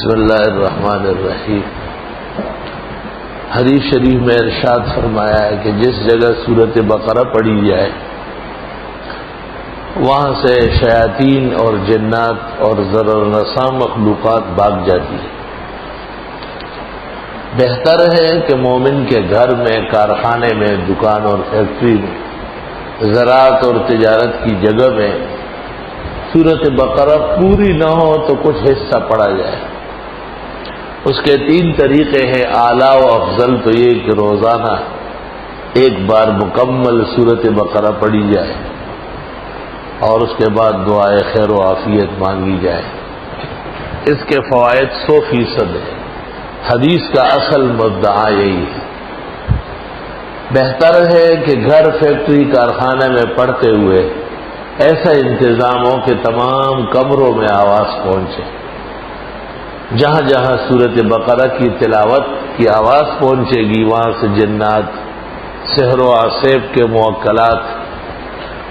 بسم اللہ الرحمن الرحیم۔ حدیث شریف میں ارشاد فرمایا ہے کہ جس جگہ سورۃ بقرہ پڑھی جائے وہاں سے شیاطین اور جنات اور ضرر رساں مخلوقات بھاگ جاتی ہیں۔ بہتر ہے کہ مومن کے گھر میں، کارخانے میں، دکان اور فیکٹری میں، زراعت اور تجارت کی جگہ میں سورۃ بقرہ پوری نہ ہو تو کچھ حصہ پڑھا جائے۔ اس کے 3 طریقے ہیں۔ اعلیٰ و افضل تو یہ کہ روزانہ ایک بار مکمل سورۃ بقرہ پڑھی جائے اور اس کے بعد دعائے خیر و عافیت مانگی جائے۔ اس کے فوائد 100% ہیں۔ حدیث کا اصل مدعا یہی ہے۔ بہتر ہے کہ گھر، فیکٹری، کارخانے میں پڑھتے ہوئے ایسا انتظام ہو کہ تمام کمروں میں آواز پہنچے۔ جہاں جہاں سورۃ بقرہ کی تلاوت کی آواز پہنچے گی وہاں سے جنات، سحر و عصیب کے موکلات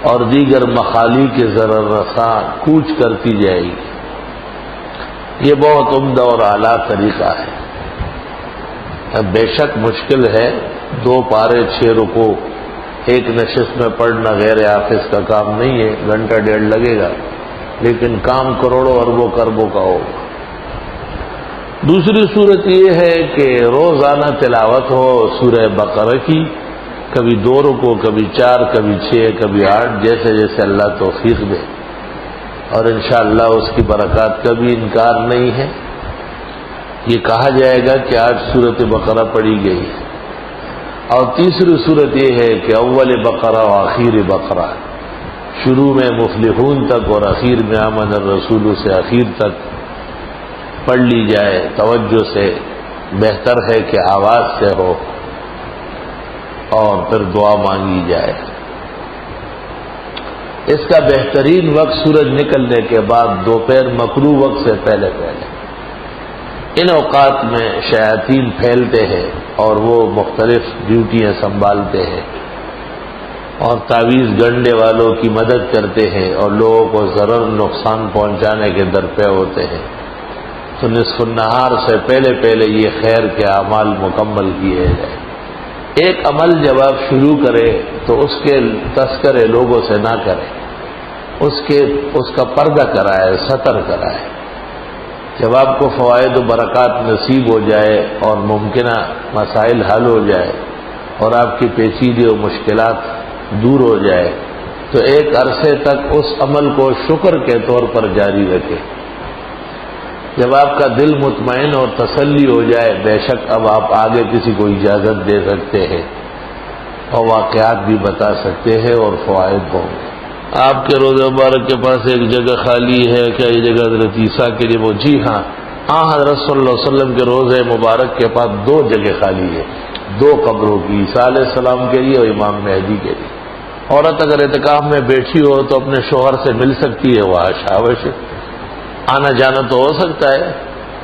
اور دیگر مخالی کے ضرر رساں کوچ کرتی جائے گی۔ یہ بہت عمدہ اور اعلیٰ طریقہ ہے۔ بے شک مشکل ہے، 2 پارے 6 رکوع ایک نشست میں پڑھنا غیر حافظ کا کام نہیں ہے، گھنٹہ ڈیڑھ لگے گا، لیکن کام کروڑوں اربوں کربوں کا ہوگا۔ دوسری صورت یہ ہے کہ روزانہ تلاوت ہو سورہ بقرہ کی، کبھی 2 رکوع، کبھی 4، کبھی 6، کبھی 8، جیسے جیسے اللہ توفیق دے، اور انشاءاللہ اس کی برکات کا بھی انکار نہیں ہے۔ یہ کہا جائے گا کہ آج سورۃ بقرہ پڑھی گئی ہے۔ اور تیسری صورت یہ ہے کہ اول بقرہ و آخر بقرہ، شروع میں مفلحون تک اور اخیر میں آمن الرسول سے اخیر تک پڑھ لی جائے توجہ سے۔ بہتر ہے کہ آواز سے ہو اور پھر دعا مانگی جائے۔ اس کا بہترین وقت سورج نکلنے کے بعد دوپہر مکروہ وقت سے پہلے پہلے۔ ان اوقات میں شیاطین پھیلتے ہیں اور وہ مختلف ڈیوٹیاں سنبھالتے ہیں اور تعویذ گڑنے والوں کی مدد کرتے ہیں اور لوگوں کو ضرر نقصان پہنچانے کے درپے ہوتے ہیں۔ تو نصف النہار سے پہلے پہلے یہ خیر کے اعمال مکمل کیے جائیں۔ ایک عمل جب آپ شروع کریں تو اس کے تذکرے لوگوں سے نہ کریں، اس کا پردہ کرائے، ستر کرائے۔ جب آپ کو فوائد و برکات نصیب ہو جائے اور ممکنہ مسائل حل ہو جائے اور آپ کی پیچیدگی و مشکلات دور ہو جائے تو ایک عرصے تک اس عمل کو شکر کے طور پر جاری رکھیں۔ جب آپ کا دل مطمئن اور تسلی ہو جائے، بے شک اب آپ آگے کسی کو اجازت دے سکتے ہیں اور واقعات بھی بتا سکتے ہیں اور فوائد ہوں گے۔ آپ کے روزہ مبارک کے پاس ایک جگہ خالی ہے کیا؟ یہ جگہ حضرت عیسیٰ کے لیے؟ وہ جی ہاں، حضرت صلی اللہ علیہ وسلم کے روزہ مبارک کے پاس 2 جگہ خالی ہے، 2 قبروں کی، عیسیٰ علیہ السلام کے لیے اور امام مہدی کے لیے۔ عورت اگر اعتکاف میں بیٹھی ہو تو اپنے شوہر سے مل سکتی ہے، وہاں شاوش آنا جانا تو ہو سکتا ہے،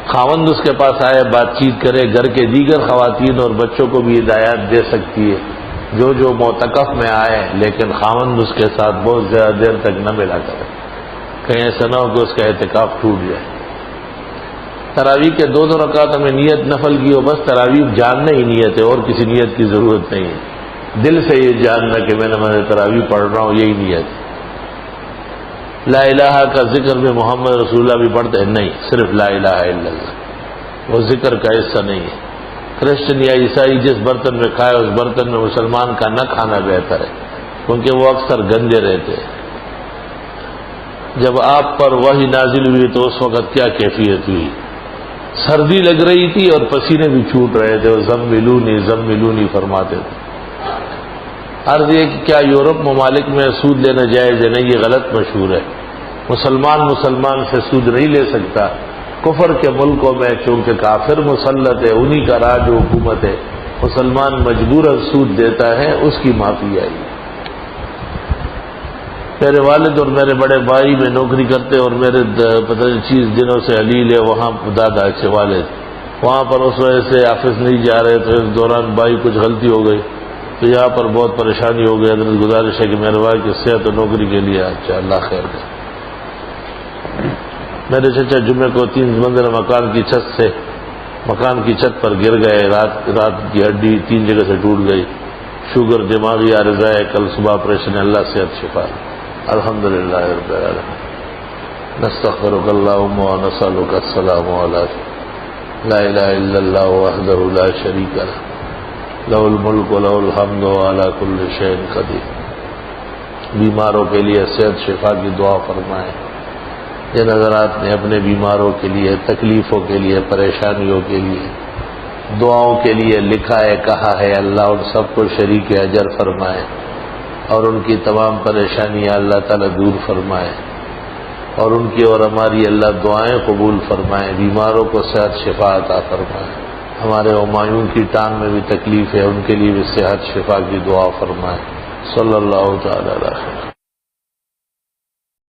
خاوند اس کے پاس آئے، بات چیت کرے، گھر کے دیگر خواتین اور بچوں کو بھی ہدایات دے سکتی ہے جو معتکف میں آئے، لیکن خاوند اس کے ساتھ بہت زیادہ دیر تک نہ ملا کرے، کہیں ایسا نہ ہو کہ اس کا اعتکاف ٹوٹ جائے۔ تراویح کے 2 رکعت ہمیں نیت نفل کی ہو، بس تراویح جاننا ہی نیت ہے، اور کسی نیت کی ضرورت نہیں ہے۔ دل سے یہ جاننا کہ میں نماز تراویح پڑھ رہا ہوں، یہی نیت ہے۔ لا الہ کا ذکر میں محمد رسول اللہ بھی پڑھتے ہیں؟ نہیں، صرف لا الہ الا اللہ، وہ ذکر کا حصہ نہیں ہے۔ کرسچن یا عیسائی جس برتن میں کھائے اس برتن میں مسلمان کا نہ کھانا بہتر ہے، کیونکہ وہ اکثر گندے رہتے ہیں۔ جب آپ پر وحی نازل ہوئی تو اس وقت کیا کیفیت ہوئی؟ سردی لگ رہی تھی اور پسینے بھی چھوٹ رہے تھے، وہ زملونی زملونی فرماتے تھے۔ عرض یہ کہ کیا یورپ ممالک میں سود لینا جائز ہے؟ نہیں، یہ غلط مشہور ہے۔ مسلمان سے سود نہیں لے سکتا۔ کفر کے ملکوں میں چونکہ کافر مسلط ہے، انہی کا راج و حکومت ہے، مسلمان مجبوراً سود دیتا ہے، اس کی معافی آئی۔ میرے والد اور میرے بڑے بھائی میں نوکری کرتے اور میرے پتہ چیز دنوں سے علیل ہے، وہاں دادا اچھے والد وہاں پر اس وجہ سے آفس نہیں جا رہے تھے، اس دوران بھائی کچھ غلطی ہو گئی تو یہاں پر بہت پریشانی ہو گئی۔ حضرت گزارش ہے کہ میرے بھائی کی صحت و نوکری کے لیے اچھا اللہ خیر کرے۔ میرے چچا جمعے کو 3 منزل مکان کی چھت پر گر گئے. رات کی ہڈی 3 جگہ سے ٹوٹ گئی. شوگر، دماغی عارضہ ہے. کل صبح آپریشن. اللہ صحت شفا. الحمدللہ رب العالمین. نستغفرک اللہم و نسألک السلام علیک. لا الہ الا اللہ وحدہ لا شریک لہ لہ الملک و لہ الحمد وعلی کل شیء قدیر. بیماروں کے لیے صحت شفا کی دعا فرمائیں. جن حضرات نے اپنے بیماروں کے لیے، تکلیفوں کے لیے، پریشانیوں کے لیے، دعاؤں کے لیے لکھا ہے، کہا ہے، اللہ ان سب کو شریک اجر فرمائے اور ان کی تمام پریشانیاں اللہ تعالیٰ دور فرمائے اور ان کی اور ہماری اللہ دعائیں قبول فرمائے. بیماروں کو صحت شفا عطا فرمائے. ہمارے ہمایوں کی ٹانگ میں بھی تکلیف ہے، ان کے لیے بھی صحت شفا کی دعا فرمائے. صلی اللہ تعالی علیہ وسلم.